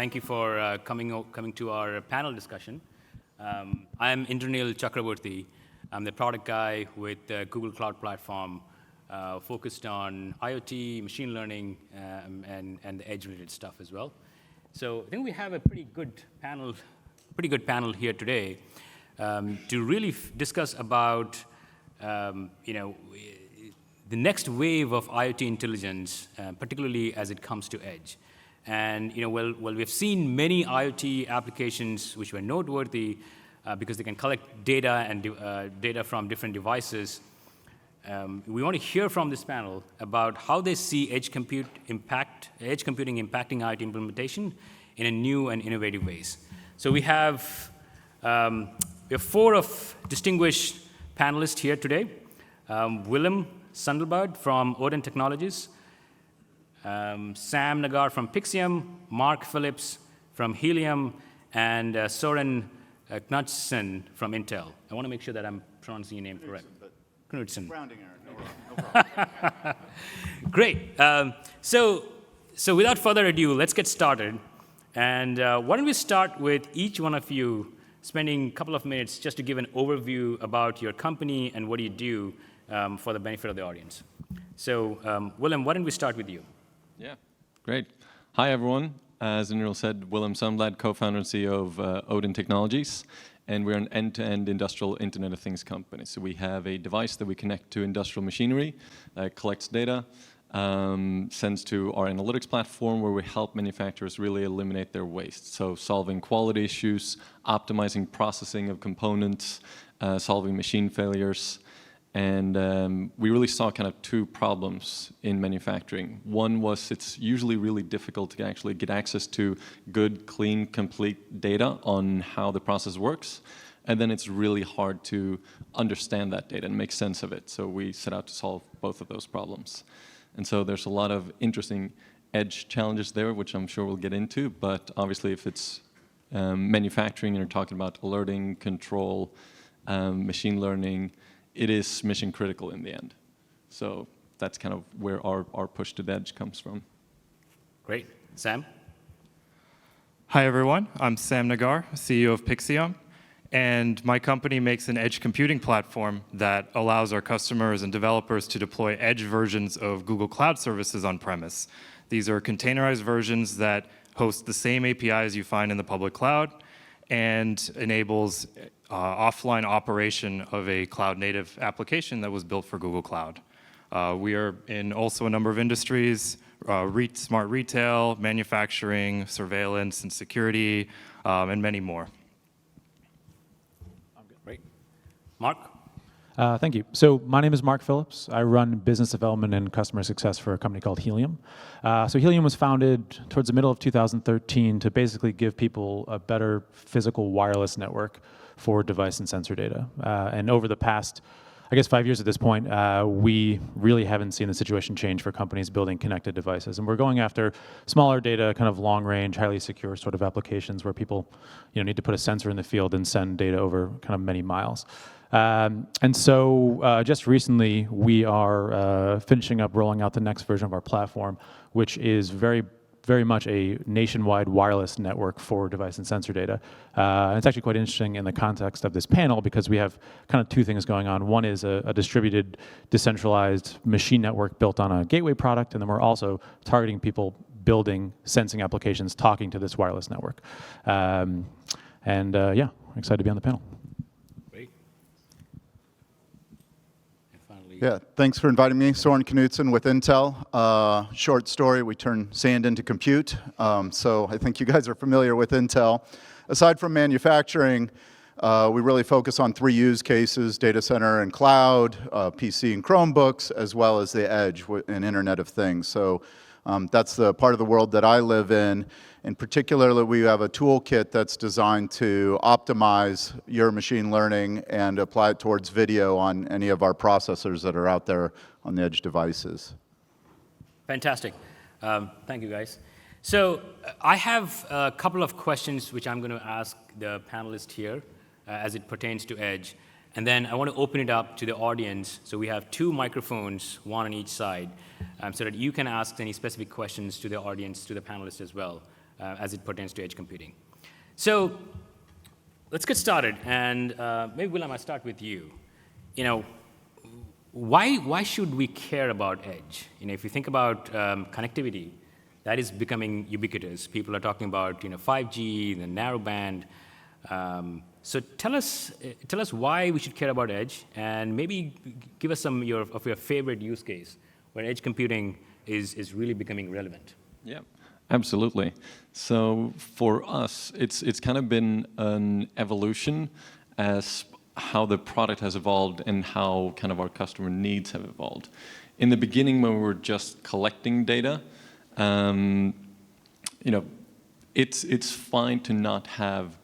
Thank you for coming to our panel discussion. I'm Indranil Chakraborty. I'm the product guy with the Google Cloud Platform, focused on IoT, machine learning, and the edge-related stuff as well. So I think we have a pretty good panel here today to really discuss about the next wave of IoT intelligence, particularly as it comes to edge. And well, we've seen many IoT applications which were noteworthy because they can collect data and data from different devices. We want to hear from this panel about how they see edge computing impacting IoT implementation in a new and innovative ways. So we have 4 of distinguished panelists here today. Willem Sundelbard from Oden Technologies, Sam Nagar from Pixie Young, Mark Phillips from Helium, and Soren Knutson from Intel. I want to make sure that I'm pronouncing your name correct. Knutson. Rounding error, no problem. Great. So without further ado, let's get started. And why don't we start with each one of you spending a couple of minutes just to give an overview about your company and what you do for the benefit of the audience. So Willem, why don't we start with you? Yeah, great. Hi, everyone. As Indranil said, Willem Sundelbard, co-founder and CEO of Oden Technologies. And we're an end-to-end industrial Internet of Things company. So we have a device that we connect to industrial machinery that collects data, sends to our analytics platform where we help manufacturers really eliminate their waste. So solving quality issues, optimizing processing of components, solving machine failures. And we really saw kind of 2 problems in manufacturing. One was it's usually really difficult to actually get access to good, clean, complete data on how the process works. And then it's really hard to understand that data and make sense of it. So we set out to solve both of those problems. And so there's a lot of interesting edge challenges there, which I'm sure we'll get into. But obviously, if it's manufacturing and you're talking about alerting, control, machine learning, it is mission critical in the end. So that's kind of where our push to the edge comes from. Great. Sam? Hi, everyone. I'm Sam Nagar, CEO of Pixie Young. And my company makes an edge computing platform that allows our customers and developers to deploy edge versions of Google Cloud services on-premise. These are containerized versions that host the same APIs you find in the public cloud and enables offline operation of a cloud-native application that was built for Google Cloud. We are in also a number of industries, smart retail, manufacturing, surveillance and security, and many more. Great. Mark? Thank you. So my name is Mark Phillips. I run business development and customer success for a company called Helium. So Helium was founded towards the middle of 2013 to basically give people a better physical wireless network for device and sensor data. And over the past, I guess, 5 years at this point, we really haven't seen the situation change for companies building connected devices. And we're going after smaller data, kind of long-range, highly secure sort of applications where people need to put a sensor in the field and send data over kind of many miles. And so just recently, we are finishing up rolling out the next version of our platform, which is very much a nationwide wireless network for device and sensor data. And it's actually quite interesting in the context of this panel because we have kind of 2 things going on. One is a distributed, decentralized machine network built on a gateway product, and then we're also targeting people building sensing applications talking to this wireless network. Yeah, I'm excited to be on the panel. Yeah, thanks for inviting me. Soren Knutson with Intel. Short story, we turn sand into compute. So I think you guys are familiar with Intel. Aside from manufacturing, we really focus on 3 use cases: data center and cloud, PC and Chromebooks, as well as the edge and Internet of Things. So that's the part of the world that I live in. And particularly, we have a toolkit that's designed to optimize your machine learning and apply it towards video on any of our processors that are out there on the edge devices. Fantastic. Thank you, guys. So I have a couple of questions which I'm going to ask the panelists here as it pertains to edge. And then I want to open it up to the audience. So we have 2 microphones, 1 on each side, so that you can ask any specific questions to the audience, to the panelists as well. as it pertains to edge computing. So let's get started, and maybe Willem, I'll start with you. You know, why should we care about edge? You know, if you think about connectivity, that is becoming ubiquitous. People are talking about 5G, the narrowband. So tell us why we should care about edge, and maybe give us some of your favorite use case where edge computing is really becoming relevant. Yeah, absolutely. So for us, it's kind of been an evolution as how the product has evolved and how kind of our customer needs have evolved. In the beginning, when we were just collecting data, it's fine to not have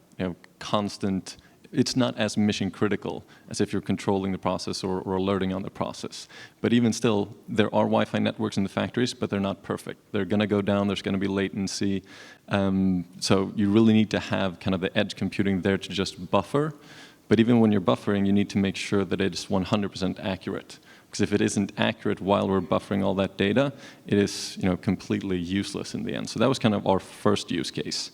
constant. It's not as mission critical as if you're controlling the process or alerting on the process. But even still, there are Wi-Fi networks in the factories, but they're not perfect. They're going to go down. There's going to be latency. So you really need to have kind of the edge computing there to just buffer. But even when you're buffering, you need to make sure that it's 100% accurate. Because if it isn't accurate while we're buffering all that data, it is completely useless in the end. So that was kind of our first use case.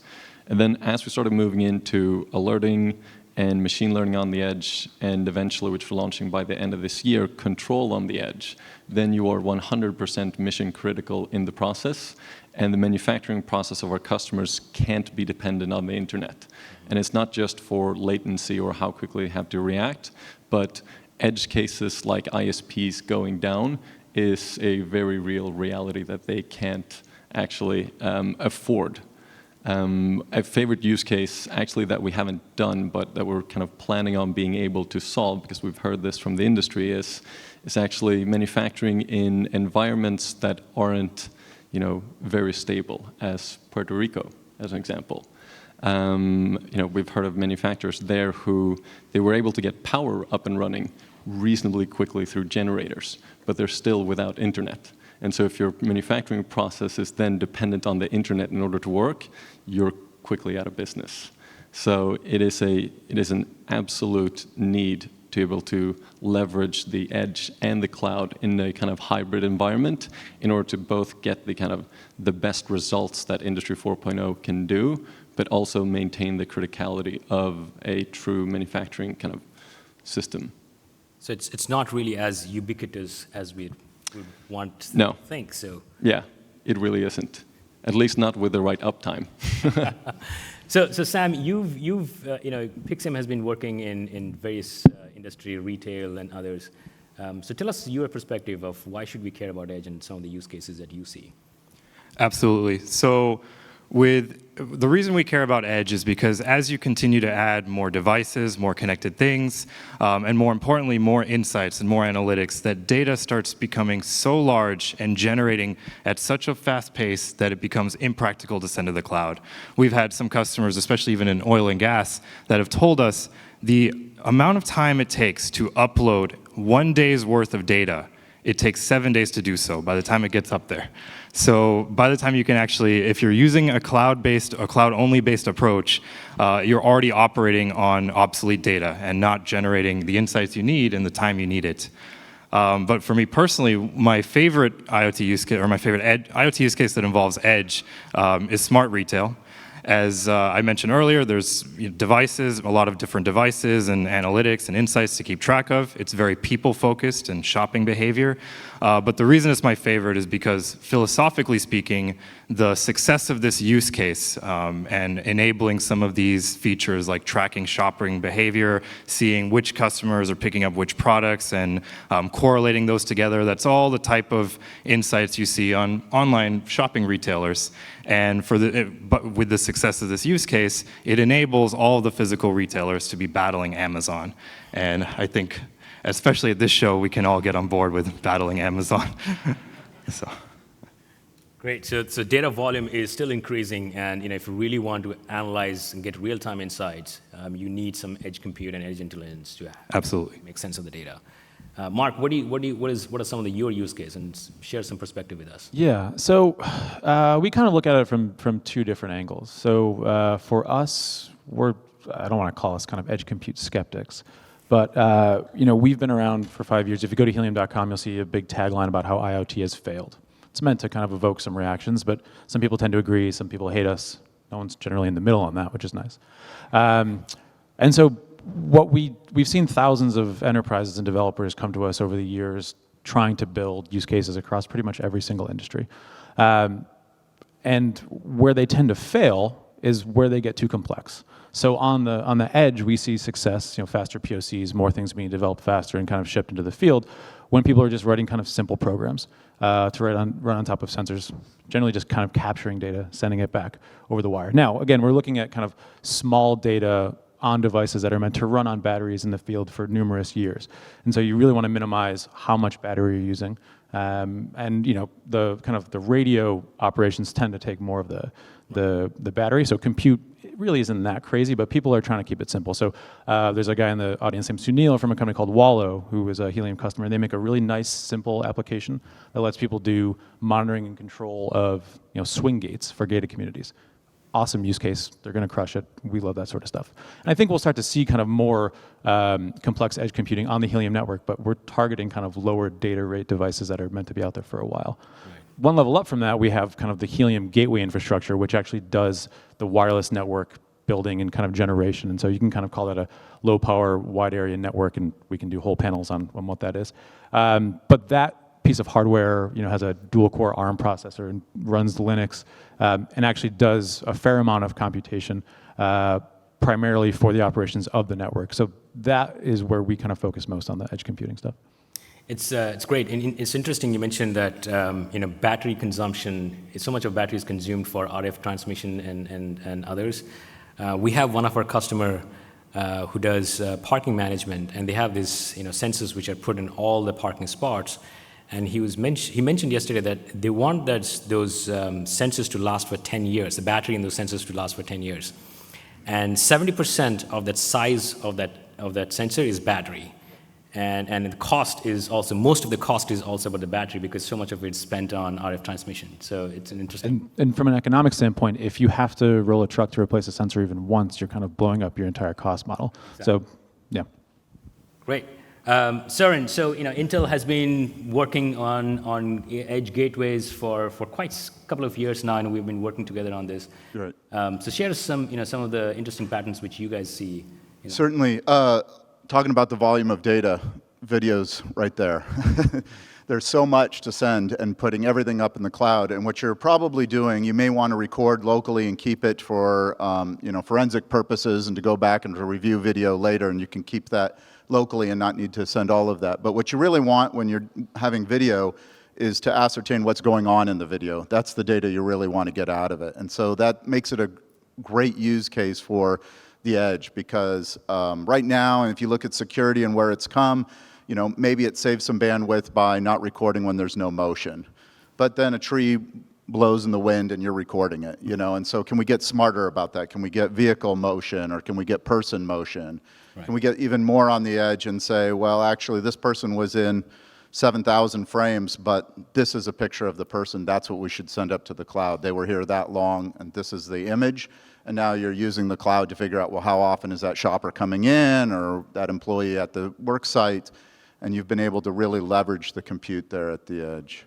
And then as we started moving into alerting and machine learning on the edge, and eventually, which we're launching by the end of this year, control on the edge, then you are 100% mission critical in the process, and the manufacturing process of our customers can't be dependent on the internet. And it's not just for latency or how quickly they have to react, but edge cases like ISPs going down is a very real reality that they can't actually afford. A favorite use case, actually, that we haven't done, but that we're kind of planning on being able to solve, because we've heard this from the industry, is actually manufacturing in environments that aren't, very stable, as Puerto Rico, as an example. We've heard of manufacturers there who they were able to get power up and running reasonably quickly through generators, but they're still without internet. And so if your manufacturing process is then dependent on the internet in order to work, you're quickly out of business. So it is an absolute need to be able to leverage the edge and the cloud in a kind of hybrid environment in order to both get the best results that Industry 4.0 can do, but also maintain the criticality of a true manufacturing kind of system. So it's not really as ubiquitous as we would want to think. So yeah, it really isn't. At least not with the right uptime. So Sam, Pixie has been working in various industry, retail, and others. So tell us your perspective of why should we care about edge and some of the use cases that you see. Absolutely. So the reason we care about edge is because as you continue to add more devices, more connected things, and more importantly, more insights and more analytics, that data starts becoming so large and generating at such a fast pace that it becomes impractical to send to the cloud. We've had some customers, especially even in oil and gas, that have told us the amount of time it takes to upload 1 day's worth of data, it takes 7 days to do so by the time it gets up there. So by the time you can actually, if you're using a cloud-only based approach, you're already operating on obsolete data and not generating the insights you need in the time you need it. But for me personally, my favorite IoT use case, or my favorite IoT use case that involves edge is smart retail. As I mentioned earlier, there's devices, a lot of different devices and analytics and insights to keep track of. It's very people-focused and shopping behavior. But the reason it's my favorite is because, philosophically speaking, the success of this use case and enabling some of these features like tracking shopping behavior, seeing which customers are picking up which products and correlating those together, that's all the type of insights you see on online shopping retailers. And but with the success of this use case, it enables all of the physical retailers to be battling Amazon. And I think, especially at this show, we can all get on board with battling Amazon. So. Great. So data volume is still increasing, and if you really want to analyze and get real-time insights, you need some edge compute and edge intelligence to absolutely make sense of the data. Mark, what are some of your use cases, and share some perspective with us? Yeah, so we kind of look at it from two different angles. So for us, I don't want to call us kind of edge compute skeptics, but we've been around for 5 years. If you go to helium.com, you'll see a big tagline about how IoT has failed. It's meant to kind of evoke some reactions, but some people tend to agree, some people hate us. no one's generally in the middle on that, which is nice. And so what we've seen thousands of enterprises and developers come to us over the years trying to build use cases across pretty much every single industry. And where they tend to fail is where they get too complex. So on the edge, we see success, faster POCs, more things being developed faster and kind of shipped into the field when people are just writing kind of simple programs to run on top of sensors, generally just kind of capturing data, sending it back over the wire. Now, again, we're looking at kind of small data on devices that are meant to run on batteries in the field for numerous years. And so you really want to minimize how much battery you're using. And the kind of the radio operations tend to take more of the battery. So compute really isn't that crazy, but people are trying to keep it simple. So there's a guy in the audience named Sunil from a company called Wallow, who is a Helium customer. And they make a really nice, simple application that lets people do monitoring and control of swing gates for gated communities. Awesome use case. They're going to crush it. We love that sort of stuff. And I think we'll start to see kind of more complex edge computing on the Helium network, but we're targeting kind of lower data rate devices that are meant to be out there for a while. Right. One level up from that, we have kind of the Helium gateway infrastructure, which actually does the wireless network building and kind of generation. And so you can kind of call that a low power, wide area network, and we can do whole panels on what that is. But that piece of hardware, has a dual-core ARM processor and runs Linux, and actually does a fair amount of computation, primarily for the operations of the network. So that is where we kind of focus most on the edge computing stuff. It's great, and it's interesting you mentioned that battery consumption. So much of battery is consumed for RF transmission and others. We have one of our customer who does parking management, and they have these sensors which are put in all the parking spots. And he mentioned yesterday that they want those sensors to last for 10 years, the battery in those sensors to last for 10 years. And 70% of that size of that sensor is battery. And the cost is also, most of the cost is also about the battery because so much of it's spent on RF transmission. So it's an interesting. And from an economic standpoint, if you have to roll a truck to replace a sensor even once, you're kind of blowing up your entire cost model. Exactly. So, yeah. Great. Søren, so Intel has been working on edge gateways for quite a couple of years now, and we've been working together on this. Right. So share some of the interesting patterns which you guys see. Certainly. Talking about the volume of data, videos right there. There's so much to send and putting everything up in the cloud. And what you're probably doing, you may want to record locally and keep it for forensic purposes and to go back and to review video later, and you can keep that locally and not need to send all of that. But what you really want when you're having video is to ascertain what's going on in the video. That's the data you really want to get out of it. And so that makes it a great use case for the edge because right now, and if you look at security and where it's come, maybe it saves some bandwidth by not recording when there's no motion. But then a tree blows in the wind and you're recording it, and so can we get smarter about that? Can we get vehicle motion or can we get person motion? Right. Can we get even more on the edge and say, well, actually this person was in 7,000 frames, but this is a picture of the person. That's what we should send up to the cloud. They were here that long and this is the image. And now you're using the cloud to figure out, well, how often is that shopper coming in or that employee at the work site? And you've been able to really leverage the compute there at the edge.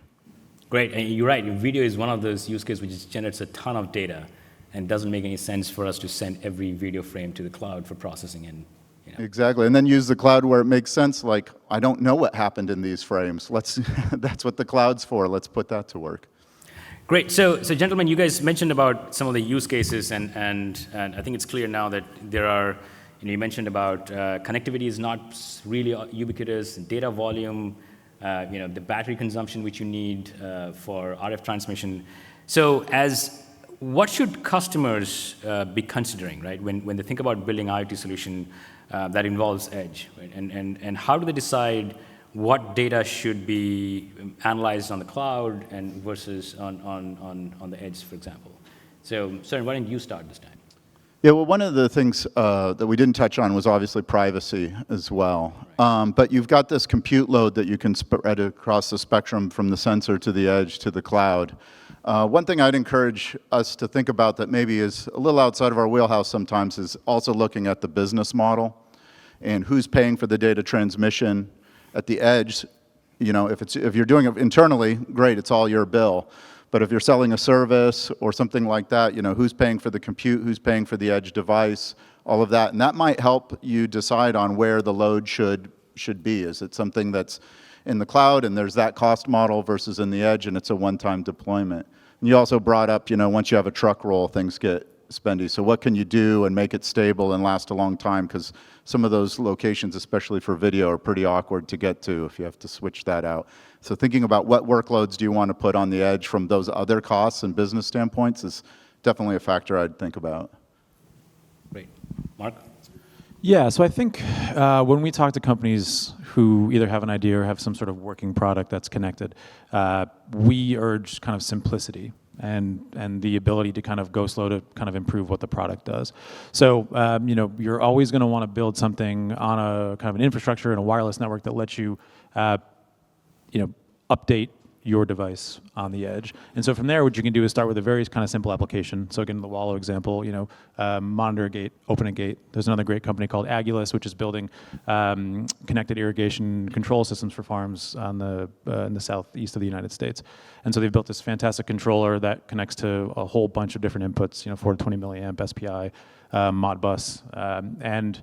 Great, and you're right. Video is one of those use cases which generates a ton of data and doesn't make any sense for us to send every video frame to the cloud for processing. And Exactly, and then use the cloud where it makes sense, like, I don't know what happened in these frames. That's what the cloud's for. Let's put that to work. Great. So gentlemen, you guys mentioned about some of the use cases, and I think it's clear now that there are, you mentioned about connectivity is not really ubiquitous, data volume, the battery consumption which you need for RF transmission. So what should customers be considering, right, when they think about building IoT solution that involves edge, right? And how do they decide what data should be analyzed on the cloud and versus on the edge, for example? So, Søren, why don't you start this time? Yeah, well, one of the things that we didn't touch on was obviously privacy as well. Right. But you've got this compute load that you can spread across the spectrum from the sensor to the edge to the cloud. One thing I'd encourage us to think about that maybe is a little outside of our wheelhouse sometimes is also looking at the business model and who's paying for the data transmission at the edge. If you're doing it internally, great, it's all your bill. But if you're selling a service or something like that, who's paying for the compute, who's paying for the edge device, all of that. And that might help you decide on where the load should be. Is it something that's in the cloud and there's that cost model versus in the edge and it's a one-time deployment? And you also brought up, once you have a truck roll, things get spendy. So what can you do and make it stable and last a long time? Because some of those locations, especially for video, are pretty awkward to get to if you have to switch that out. So thinking about what workloads do you want to put on the edge from those other costs and business standpoints is definitely a factor I'd think about. Great. Mark? Yeah, so I think when we talk to companies who either have an idea or have some sort of working product that's connected, we urge kind of simplicity and the ability to kind of go slow to kind of improve what the product does. So, you're always going to want to build something on a kind of an infrastructure and a wireless network that lets you, update your device on the edge. And so from there, what you can do is start with a very kind of simple application. So again, the Wallow example, monitor a gate, open a gate. There's another great company called Agulus, which is building connected irrigation control systems for farms on in the southeast of the United States. And so they've built this fantastic controller that connects to a whole bunch of different inputs, 4 to 20 milliamp SPI, Modbus, and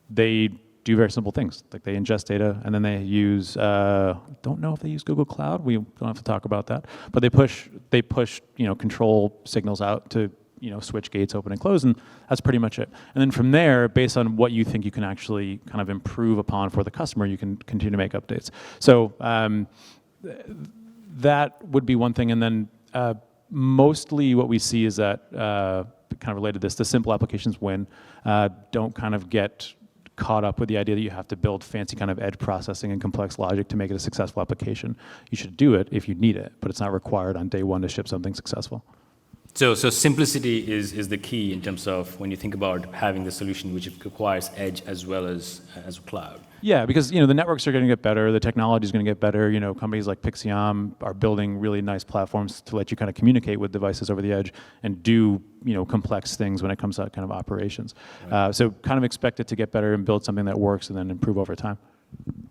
they do very simple things. Like they ingest data and then they use, don't know if they use Google Cloud. We don't have to talk about that. But they push control signals out to, switch gates open and close, and that's pretty much it. And then from there, based on what you think you can actually kind of improve upon for the customer, you can continue to make updates. So that would be one thing. And then mostly what we see is that, kind of related to this, the simple applications win. Don't kind of get caught up with the idea that you have to build fancy kind of edge processing and complex logic to make it a successful application. You should do it if you need it, but it's not required on day one to ship something successful. So simplicity is the key in terms of when you think about having the solution which requires edge as well as cloud. Yeah, because the networks are going to get better, the technology is going to get better. Companies like Pixie Young are building really nice platforms to let you kind of communicate with devices over the edge and do complex things when it comes to kind of operations. Right. So kind of expect it to get better and build something that works and then improve over time.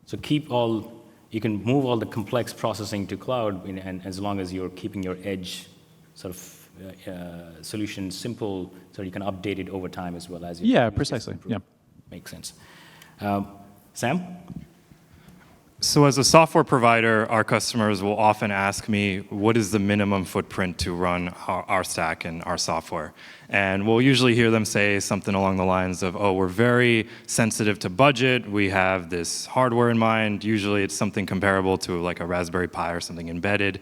So you can move all the complex processing to cloud, and as long as you're keeping your edge sort of solution simple, so you can update it over time as well as you. Yeah, precisely. Yeah, makes sense. Sam? So as a software provider, our customers will often ask me, what is the minimum footprint to run our stack and our software? And we'll usually hear them say something along the lines of, oh, we're very sensitive to budget. We have this hardware in mind. Usually it's something comparable to like a Raspberry Pi or something embedded.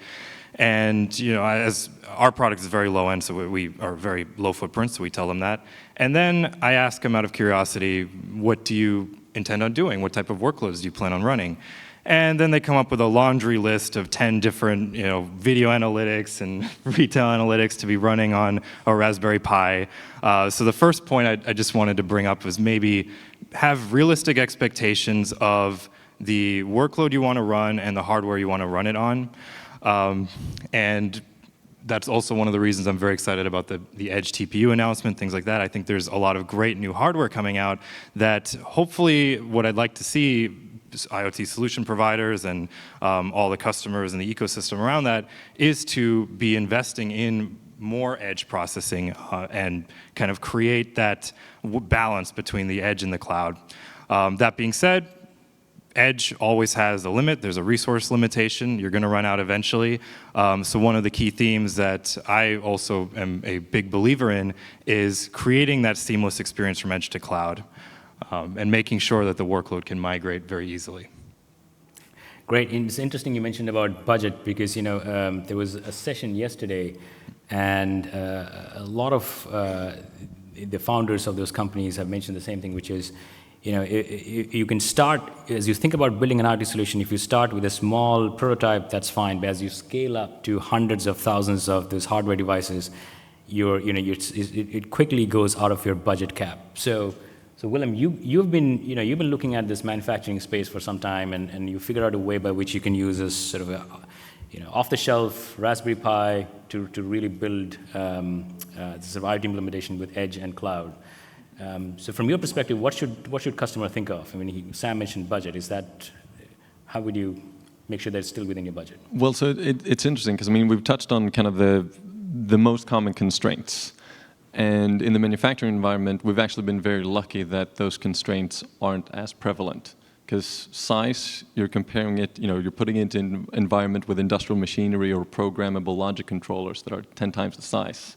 And as our product is very low end, so we are very low footprint, so we tell them that. And then I ask them out of curiosity, what do you intend on doing? What type of workloads do you plan on running? And then they come up with a laundry list of 10 different video analytics and retail analytics to be running on a Raspberry Pi. So the first point I just wanted to bring up was maybe have realistic expectations of the workload you want to run and the hardware you want to run it on. And that's also one of the reasons I'm very excited about the Edge TPU announcement, things like that. I think there's a lot of great new hardware coming out that hopefully what I'd like to see IoT solution providers and all the customers and the ecosystem around that is to be investing in more edge processing and kind of create that balance between the edge and the cloud. That being said, edge always has a limit. There's a resource limitation. You're going to run out eventually. So one of the key themes that I also am a big believer in is creating that seamless experience from edge to cloud and making sure that the workload can migrate very easily. Great. It's interesting you mentioned about budget because there was a session yesterday, and a lot of the founders of those companies have mentioned the same thing, which is you can start, as you think about building an IoT solution, if you start with a small prototype, that's fine. But as you scale up to hundreds of thousands of those hardware devices, it quickly goes out of your budget cap. So Willem, you've been looking at this manufacturing space for some time, and you figured out a way by which you can use this sort of off-the-shelf Raspberry Pi to really build this sort of IoT implementation with edge and cloud. So from your perspective, what should customer think of? I mean, Sam mentioned budget. How would you make sure that it's still within your budget? Well, so it's interesting because I mean we've touched on kind of the most common constraints, and in the manufacturing environment, we've actually been very lucky that those constraints aren't as prevalent. Because size, you're comparing it, you're putting it in an environment with industrial machinery or programmable logic controllers that are 10 times the size.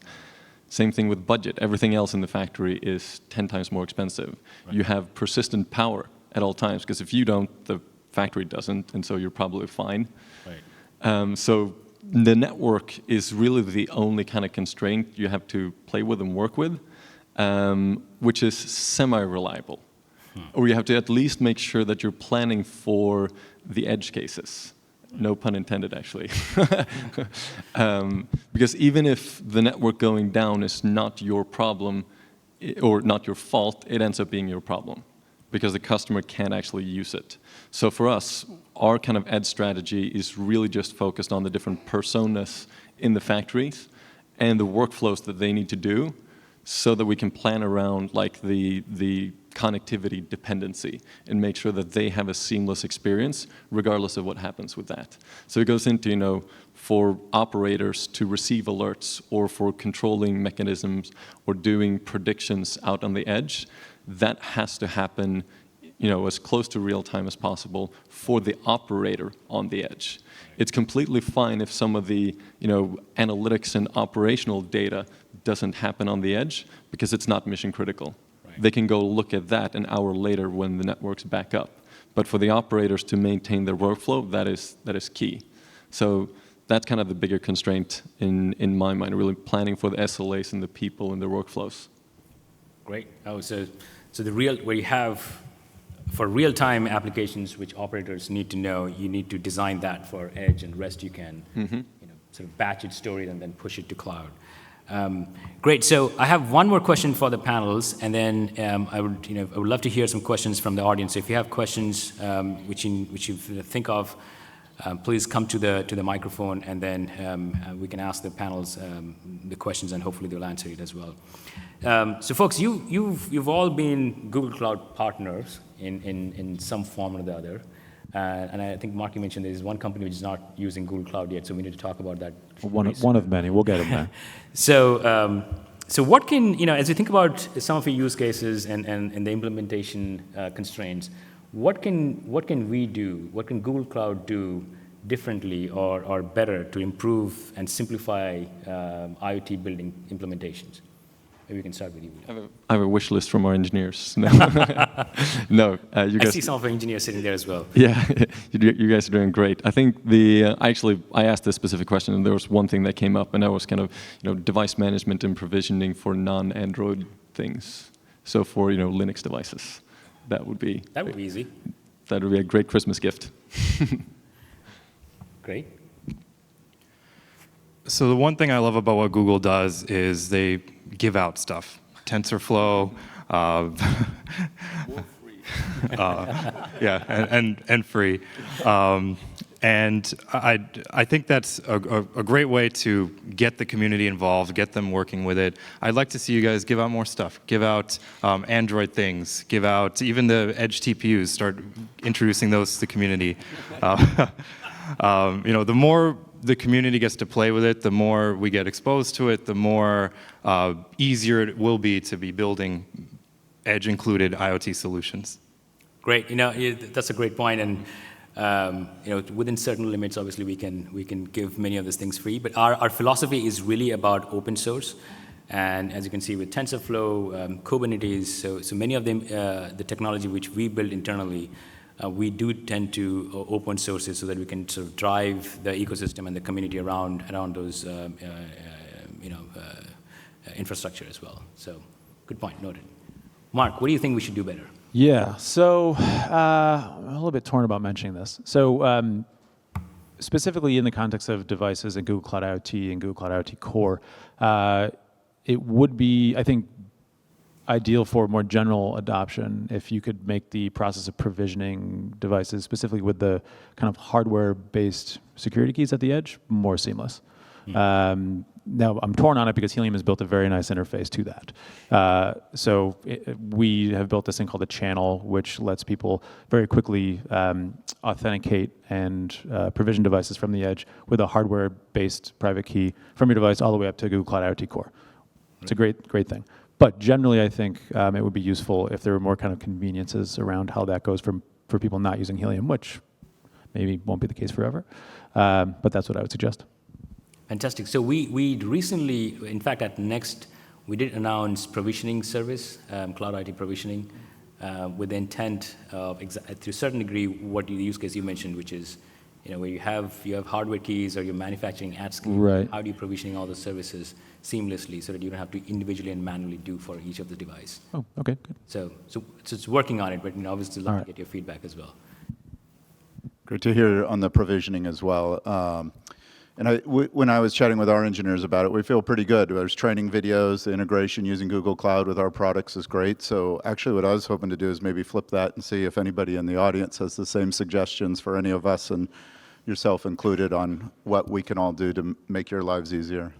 Same thing with budget. Everything else in the factory is 10 times more expensive. Right. You have persistent power at all times, because if you don't, the factory doesn't, and so you're probably fine. Right. So the network is really the only kind of constraint you have to play with and work with, which is semi-reliable. Or you have to at least make sure that you're planning for the edge cases. No pun intended, actually. Because even if the network going down is not your problem or not your fault, it ends up being your problem because the customer can't actually use it. So for us, our kind of edge strategy is really just focused on the different personas in the factories and the workflows that they need to do so that we can plan around like the connectivity dependency and make sure that they have a seamless experience regardless of what happens with that. So it goes into, for operators to receive alerts or for controlling mechanisms or doing predictions out on the edge, that has to happen as close to real time as possible for the operator on the edge. It's completely fine if some of the analytics and operational data doesn't happen on the edge because it's not mission critical. They can go look at that an hour later when the network's back up. But for the operators to maintain their workflow, that is key. So that's kind of the bigger constraint in my mind, really planning for the SLAs and the people and their workflows. Great. Oh, so where you have, for real-time applications which operators need to know, you need to design that for edge, and rest you can sort of batch it, store it, and then push it to cloud. Great. So I have one more question for the panels, and then I would love to hear some questions from the audience. So if you have questions which you think of, please come to the microphone, and then we can ask the panels the questions, and hopefully they'll answer it as well. So folks, you've all been Google Cloud partners in some form or the other. And I think Mark, you mentioned there is one company which is not using Google Cloud yet, so we need to talk about that. One of many. We'll get them there. So what can, as you think about some of your use cases and the implementation constraints, what can we do, what can Google Cloud do differently or better to improve and simplify IoT building implementations? Maybe we can start with you. I have a wish list from our engineers. No, no, you guys. I see some of our engineers sitting there as well. Yeah, you guys are doing great. I think I asked this specific question, and there was one thing that came up, and that was kind of device management and provisioning for non-Android things. So for Linux devices, that would be easy. That would be a great Christmas gift. Great. So the one thing I love about what Google does is they give out stuff. TensorFlow, and free. And I think that's a great way to get the community involved, get them working with it. I'd like to see you guys give out more stuff. Give out Android things. Give out even the Edge TPUs. Start introducing those to the community. The more the community gets to play with it, the more we get exposed to it, the more easier it will be to be building edge-included IoT solutions. Great. That's a great point. And within certain limits, obviously, we can give many of these things free. But our philosophy is really about open source. And as you can see with TensorFlow, Kubernetes, so many of them, the technology which we build internally, we do tend to open source it so that we can sort of drive the ecosystem and the community around those infrastructure as well. So good point, noted. Mark, what do you think we should do better? Yeah, so I'm a little bit torn about mentioning this. So specifically in the context of devices and Google Cloud IoT and Google Cloud IoT Core, it would be, I think, ideal for more general adoption if you could make the process of provisioning devices, specifically with the kind of hardware-based security keys at the edge, more seamless. Now, I'm torn on it because Helium has built a very nice interface to that. We have built this thing called a channel, which lets people very quickly authenticate and provision devices from the edge with a hardware-based private key from your device all the way up to Google Cloud IoT Core. It's a great thing. But generally, I think it would be useful if there were more kind of conveniences around how that goes for people not using Helium, which maybe won't be the case forever. But that's what I would suggest. Fantastic. So we recently, in fact, at Next, we did announce provisioning service, cloud IT provisioning, with the intent of, to a certain degree, what the use case you mentioned, which is, where you have hardware keys or you're manufacturing at scale. Right. How do you provisioning all the services seamlessly so that you don't have to individually and manually do for each of the device? Oh, okay, good. So it's working on it, but obviously love All to right. get your feedback as well. Great to hear on the provisioning as well. When I was chatting with our engineers about it, we feel pretty good. There's training videos, the integration using Google Cloud with our products is great. So actually what I was hoping to do is maybe flip that and see if anybody in the audience has the same suggestions for any of us, and yourself included, on what we can all do to make your lives easier.